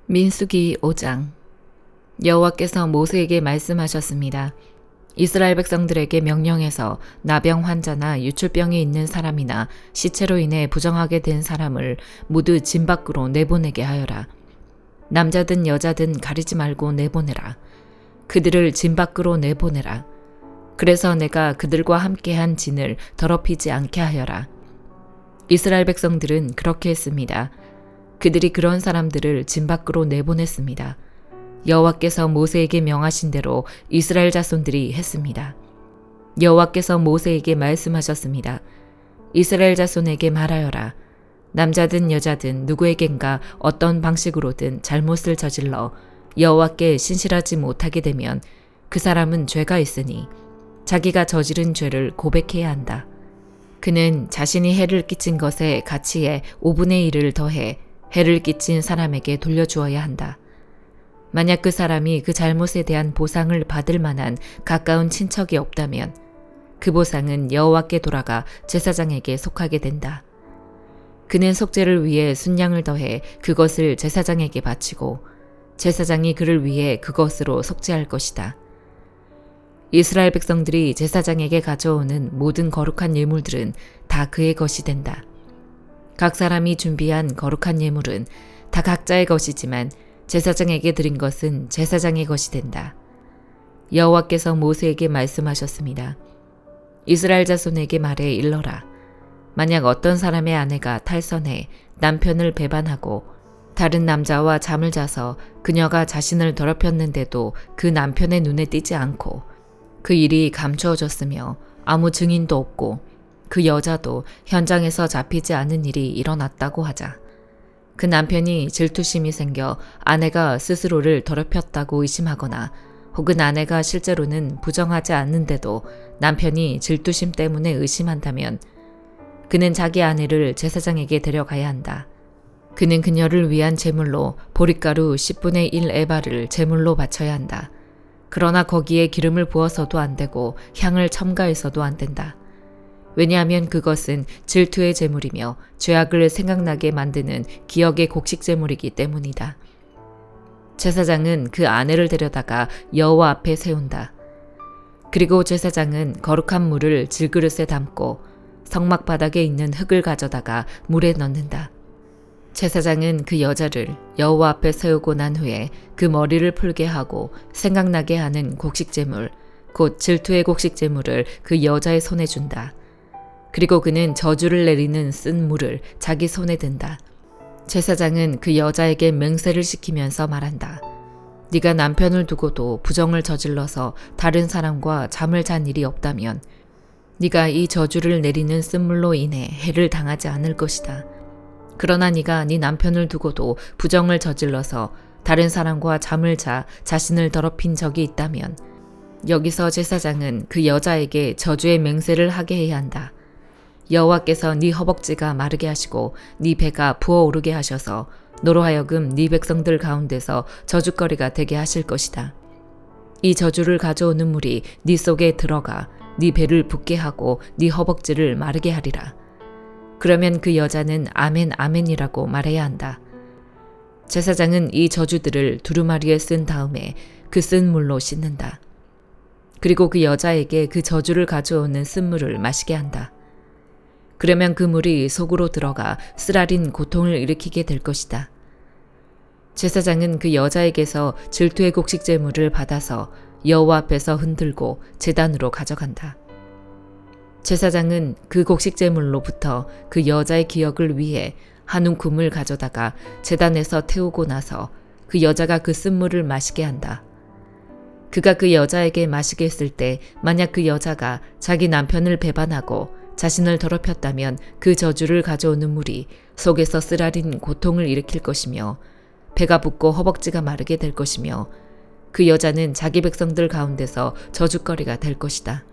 민수기 5장. 여호와께서 모세에게 말씀하셨습니다. 이스라엘 백성들에게 명령해서 나병 환자나 유출병이 있는 사람이나 시체로 인해 부정하게 된 사람을 모두 진 밖으로 내보내게 하여라. 남자든 여자든 가리지 말고 내보내라. 그들을 진 밖으로 내보내라. 그래서 내가 그들과 함께한 진을 더럽히지 않게 하여라. 이스라엘 백성들은 그렇게 했습니다. 그들이 그런 사람들을 진 밖으로 내보냈습니다. 여호와께서 모세에게 명하신 대로 이스라엘 자손들이 했습니다. 여호와께서 모세에게 말씀하셨습니다. 이스라엘 자손에게 말하여라. 남자든 여자든 누구에겐가 어떤 방식으로든 잘못을 저질러 여호와께 신실하지 못하게 되면 그 사람은 죄가 있으니 자기가 저지른 죄를 고백해야 한다. 그는 자신이 해를 끼친 것의 가치에 5분의 1을 더해 해를 끼친 사람에게 돌려주어야 한다. 만약 그 사람이 그 잘못에 대한 보상을 받을 만한 가까운 친척이 없다면 그 보상은 여호와께 돌아가 제사장에게 속하게 된다. 그는 속죄를 위해 순양을 더해 그것을 제사장에게 바치고 제사장이 그를 위해 그것으로 속죄할 것이다. 이스라엘 백성들이 제사장에게 가져오는 모든 거룩한 예물들은 다 그의 것이 된다. 각 사람이 준비한 거룩한 예물은 다 각자의 것이지만 제사장에게 드린 것은 제사장의 것이 된다. 여호와께서 모세에게 말씀하셨습니다. 이스라엘 자손에게 말해 일러라. 만약 어떤 사람의 아내가 탈선해 남편을 배반하고 다른 남자와 잠을 자서 그녀가 자신을 더럽혔는데도 그 남편의 눈에 띄지 않고 그 일이 감추어졌으며 아무 증인도 없고 그 여자도 현장에서 잡히지 않은 일이 일어났다고 하자. 그 남편이 질투심이 생겨 아내가 스스로를 더럽혔다고 의심하거나 혹은 아내가 실제로는 부정하지 않는데도 남편이 질투심 때문에 의심한다면 그는 자기 아내를 제사장에게 데려가야 한다. 그는 그녀를 위한 제물로 보릿가루 10분의 1 에바를 제물로 바쳐야 한다. 그러나 거기에 기름을 부어서도 안 되고 향을 첨가해서도 안 된다. 왜냐하면 그것은 질투의 제물이며 죄악을 생각나게 만드는 기억의 곡식 제물이기 때문이다. 제사장은 그 아내를 데려다가 여호와 앞에 세운다. 그리고 제사장은 거룩한 물을 질그릇에 담고 성막 바닥에 있는 흙을 가져다가 물에 넣는다. 제사장은 그 여자를 여호와 앞에 세우고 난 후에 그 머리를 풀게 하고 생각나게 하는 곡식 제물, 곧 질투의 곡식 제물을 그 여자의 손에 준다. 그리고 그는 저주를 내리는 쓴 물을 자기 손에 든다. 제사장은 그 여자에게 맹세를 시키면서 말한다. 네가 남편을 두고도 부정을 저질러서 다른 사람과 잠을 잔 일이 없다면 네가 이 저주를 내리는 쓴물로 인해 해를 당하지 않을 것이다. 그러나 네가 네 남편을 두고도 부정을 저질러서 다른 사람과 잠을 자 자신을 더럽힌 적이 있다면 여기서 제사장은 그 여자에게 저주의 맹세를 하게 해야 한다. 여호와께서 네 허벅지가 마르게 하시고 네 배가 부어오르게 하셔서 너로 하여금 네 백성들 가운데서 저주거리가 되게 하실 것이다. 이 저주를 가져오는 물이 네 속에 들어가 네 배를 붓게 하고 네 허벅지를 마르게 하리라. 그러면 그 여자는 아멘 아멘이라고 말해야 한다. 제사장은 이 저주들을 두루마리에 쓴 다음에 그 쓴 물로 씻는다. 그리고 그 여자에게 그 저주를 가져오는 쓴물을 마시게 한다. 그러면 그 물이 속으로 들어가 쓰라린 고통을 일으키게 될 것이다. 제사장은 그 여자에게서 질투의 곡식 제물을 받아서 여호와 앞에서 흔들고 제단으로 가져간다. 제사장은 그 곡식 제물로부터 그 여자의 기억을 위해 한 움큼을 가져다가 제단에서 태우고 나서 그 여자가 그 쓴물을 마시게 한다. 그가 그 여자에게 마시게 했을 때 만약 그 여자가 자기 남편을 배반하고 자신을 더럽혔다면 그 저주를 가져오는 물이 속에서 쓰라린 고통을 일으킬 것이며 배가 붓고 허벅지가 마르게 될 것이며 그 여자는 자기 백성들 가운데서 저주거리가 될 것이다.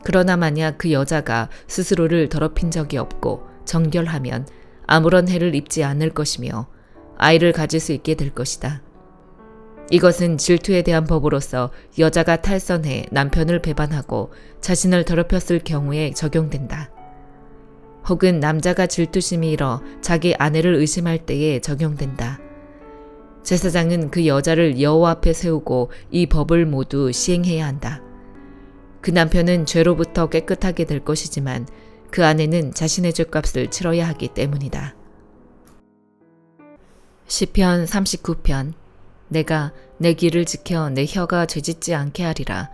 그러나 만약 그 여자가 스스로를 더럽힌 적이 없고 정결하면 아무런 해를 입지 않을 것이며 아이를 가질 수 있게 될 것이다. 이것은 질투에 대한 법으로서 여자가 탈선해 남편을 배반하고 자신을 더럽혔을 경우에 적용된다. 혹은 남자가 질투심이 일어 자기 아내를 의심할 때에 적용된다. 제사장은 그 여자를 여호와 앞에 세우고 이 법을 모두 시행해야 한다. 그 남편은 죄로부터 깨끗하게 될 것이지만 그 아내는 자신의 죄값을 치러야 하기 때문이다. 시편 39편. 내가 내 길을 지켜 내 혀가 죄짓지 않게 하리라.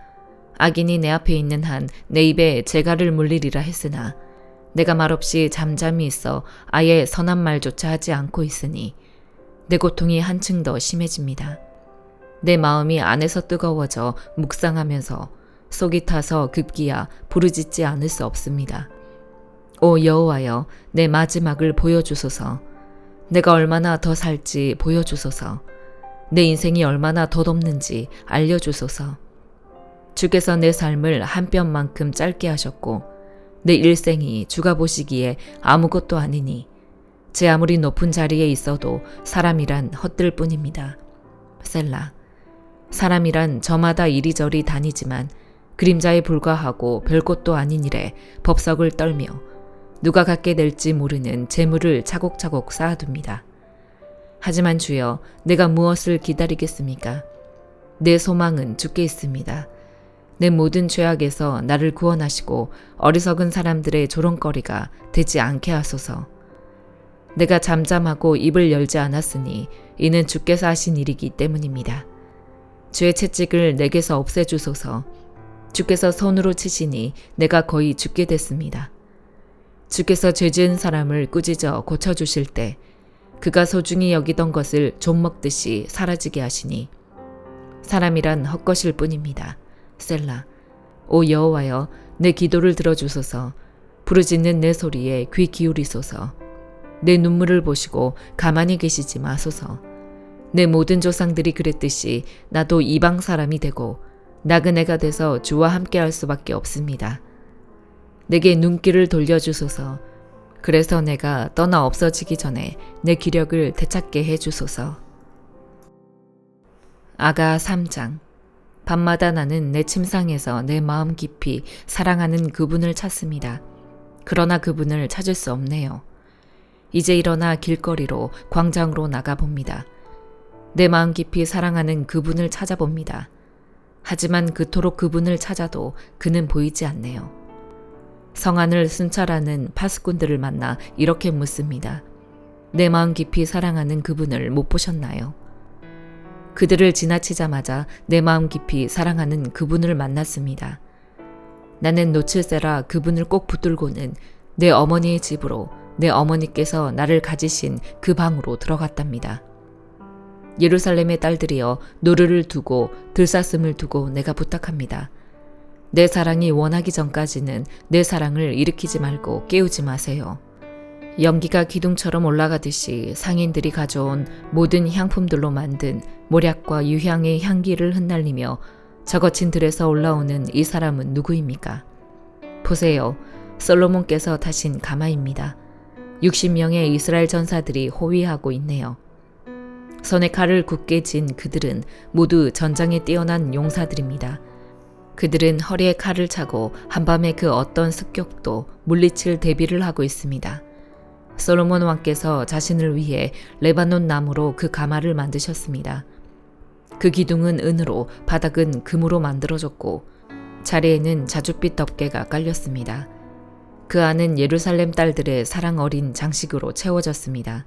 악인이 내 앞에 있는 한 내 입에 재갈을 물리리라 했으나 내가 말없이 잠잠히 있어 아예 선한 말조차 하지 않고 있으니 내 고통이 한층 더 심해집니다. 내 마음이 안에서 뜨거워져 묵상하면서 속이 타서 급기야 부르짖지 않을 수 없습니다. 오 여호와여, 내 마지막을 보여주소서. 내가 얼마나 더 살지 보여주소서. 내 인생이 얼마나 덧없는지 알려주소서. 주께서 내 삶을 한 뼘만큼 짧게 하셨고 내 일생이 주가 보시기에 아무것도 아니니 제 아무리 높은 자리에 있어도 사람이란 헛들 뿐입니다. 셀라. 사람이란 저마다 이리저리 다니지만 그림자에 불과하고 별것도 아닌 일에 법석을 떨며 누가 갖게 될지 모르는 재물을 차곡차곡 쌓아둡니다. 하지만 주여, 내가 무엇을 기다리겠습니까? 내 소망은 주께 있습니다. 내 모든 죄악에서 나를 구원하시고 어리석은 사람들의 조롱거리가 되지 않게 하소서. 내가 잠잠하고 입을 열지 않았으니 이는 주께서 하신 일이기 때문입니다. 주의 채찍을 내게서 없애주소서. 주께서 손으로 치시니 내가 거의 죽게 됐습니다. 주께서 죄지은 사람을 꾸짖어 고쳐주실 때 그가 소중히 여기던 것을 좀 먹듯이 사라지게 하시니 사람이란 헛것일 뿐입니다. 셀라. 오 여호와여, 내 기도를 들어주소서. 부르짖는 내 소리에 귀 기울이소서. 내 눈물을 보시고 가만히 계시지 마소서. 내 모든 조상들이 그랬듯이 나도 이방 사람이 되고 나그네가 돼서 주와 함께할 수밖에 없습니다. 내게 눈길을 돌려주소서. 그래서 내가 떠나 없어지기 전에 내 기력을 되찾게 해주소서. 아가 3장. 밤마다 나는 내 침상에서 내 마음 깊이 사랑하는 그분을 찾습니다. 그러나 그분을 찾을 수 없네요. 이제 일어나 길거리로 광장으로 나가봅니다. 내 마음 깊이 사랑하는 그분을 찾아봅니다. 하지만 그토록 그분을 찾아도 그는 보이지 않네요. 성안을 순찰하는 파수꾼들을 만나 이렇게 묻습니다. 내 마음 깊이 사랑하는 그분을 못 보셨나요? 그들을 지나치자마자 내 마음 깊이 사랑하는 그분을 만났습니다. 나는 놓칠세라 그분을 꼭 붙들고는 내 어머니의 집으로 내 어머니께서 나를 가지신 그 방으로 들어갔답니다. 예루살렘의 딸들이여, 노르를 두고 들사슴을 두고 내가 부탁합니다. 내 사랑이 원하기 전까지는 내 사랑을 일으키지 말고 깨우지 마세요. 연기가 기둥처럼 올라가듯이 상인들이 가져온 모든 향품들로 만든 몰약과 유향의 향기를 흩날리며 저거친 들에서 올라오는 이 사람은 누구입니까? 보세요. 솔로몬께서 타신 가마입니다. 60명의 이스라엘 전사들이 호위하고 있네요. 손에 칼을 굳게 쥔 그들은 모두 전장에 뛰어난 용사들입니다. 그들은 허리에 칼을 차고 한밤에 그 어떤 습격도 물리칠 대비를 하고 있습니다. 솔로몬 왕께서 자신을 위해 레바논 나무로 그 가마를 만드셨습니다. 그 기둥은 은으로, 바닥은 금으로 만들어졌고 자리에는 자줏빛 덮개가 깔렸습니다. 그 안은 예루살렘 딸들의 사랑 어린 장식으로 채워졌습니다.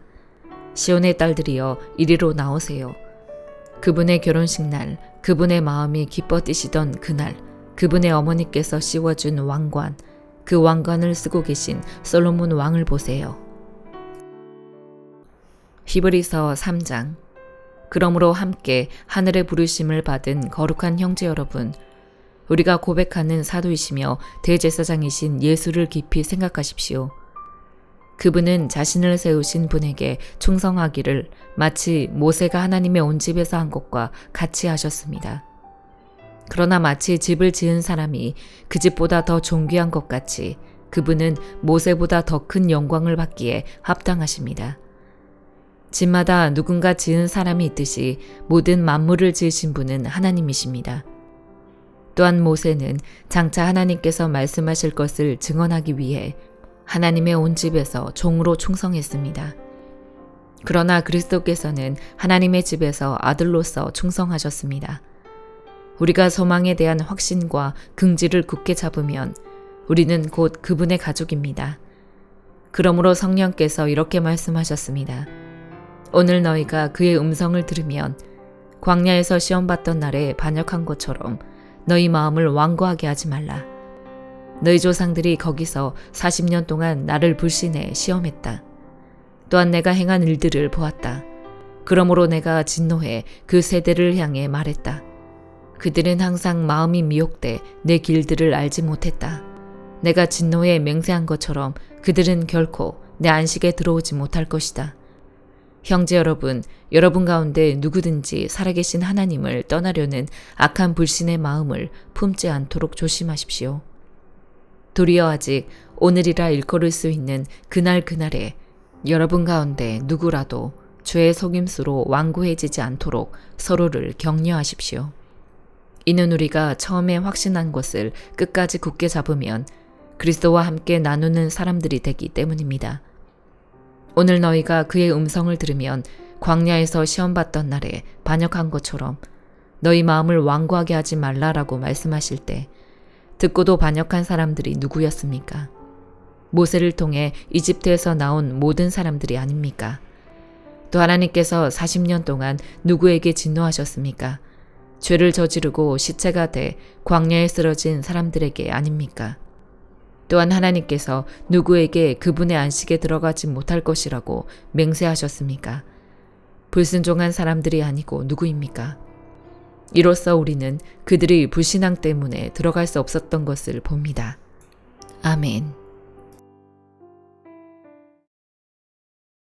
시온의 딸들이여, 이리로 나오세요. 그분의 결혼식 날, 그분의 마음이 기뻐 뛰시던 그날, 그분의 어머니께서 씌워준 왕관, 그 왕관을 쓰고 계신 솔로몬 왕을 보세요. 히브리서 3장. 그러므로 함께 하늘의 부르심을 받은 거룩한 형제 여러분, 우리가 고백하는 사도이시며 대제사장이신 예수를 깊이 생각하십시오. 그분은 자신을 세우신 분에게 충성하기를 마치 모세가 하나님의 온 집에서 한 것과 같이 하셨습니다. 그러나 마치 집을 지은 사람이 그 집보다 더 존귀한 것 같이 그분은 모세보다 더 큰 영광을 받기에 합당하십니다. 집마다 누군가 지은 사람이 있듯이 모든 만물을 지으신 분은 하나님이십니다. 또한 모세는 장차 하나님께서 말씀하실 것을 증언하기 위해 하나님의 온 집에서 종으로 충성했습니다. 그러나 그리스도께서는 하나님의 집에서 아들로서 충성하셨습니다. 우리가 소망에 대한 확신과 긍지를 굳게 잡으면 우리는 곧 그분의 가족입니다. 그러므로 성령께서 이렇게 말씀하셨습니다. 오늘 너희가 그의 음성을 들으면 광야에서 시험받던 날에 반역한 것처럼 너희 마음을 완고하게 하지 말라. 너희 조상들이 거기서 40년 동안 나를 불신해 시험했다. 또한 내가 행한 일들을 보았다. 그러므로 내가 진노해 그 세대를 향해 말했다. 그들은 항상 마음이 미혹돼 내 길들을 알지 못했다. 내가 진노해 맹세한 것처럼 그들은 결코 내 안식에 들어오지 못할 것이다. 형제 여러분, 여러분 가운데 누구든지 살아계신 하나님을 떠나려는 악한 불신의 마음을 품지 않도록 조심하십시오. 도리어 아직 오늘이라 일컬을 수 있는 그날에 여러분 가운데 누구라도 죄의 속임수로 완고해지지 않도록 서로를 격려하십시오. 이는 우리가 처음에 확신한 것을 끝까지 굳게 잡으면 그리스도와 함께 나누는 사람들이 되기 때문입니다. 오늘 너희가 그의 음성을 들으면 광야에서 시험받던 날에 반역한 것처럼 너희 마음을 완고하게 하지 말라라고 말씀하실 때 듣고도 반역한 사람들이 누구였습니까? 모세를 통해 이집트에서 나온 모든 사람들이 아닙니까? 또 하나님께서 40년 동안 누구에게 진노하셨습니까? 죄를 저지르고 시체가 돼 광야에 쓰러진 사람들에게 아닙니까? 또한 하나님께서 누구에게 그분의 안식에 들어가지 못할 것이라고 맹세하셨습니까? 불순종한 사람들이 아니고 누구입니까? 이로써 우리는 그들이 불신앙 때문에 들어갈 수 없었던 것을 봅니다. 아멘.